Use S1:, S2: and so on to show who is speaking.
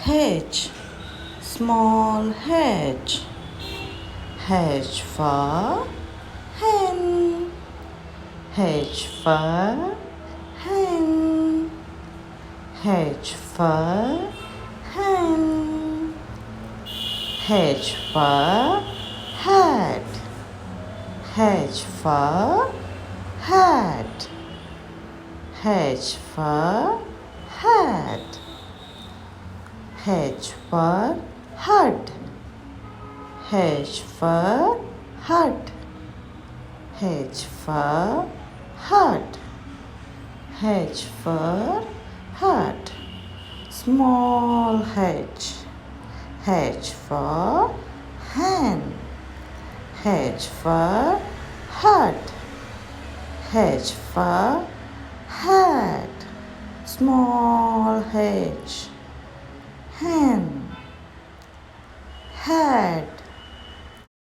S1: H, small H. H for hen. H for hen. H for hen. H for hat. H for hat. H for hat. H for hut. H for hut. H for hut. H for hut. Small h. H for hen. H for hut. H for hat. Small h. Hen. Hat.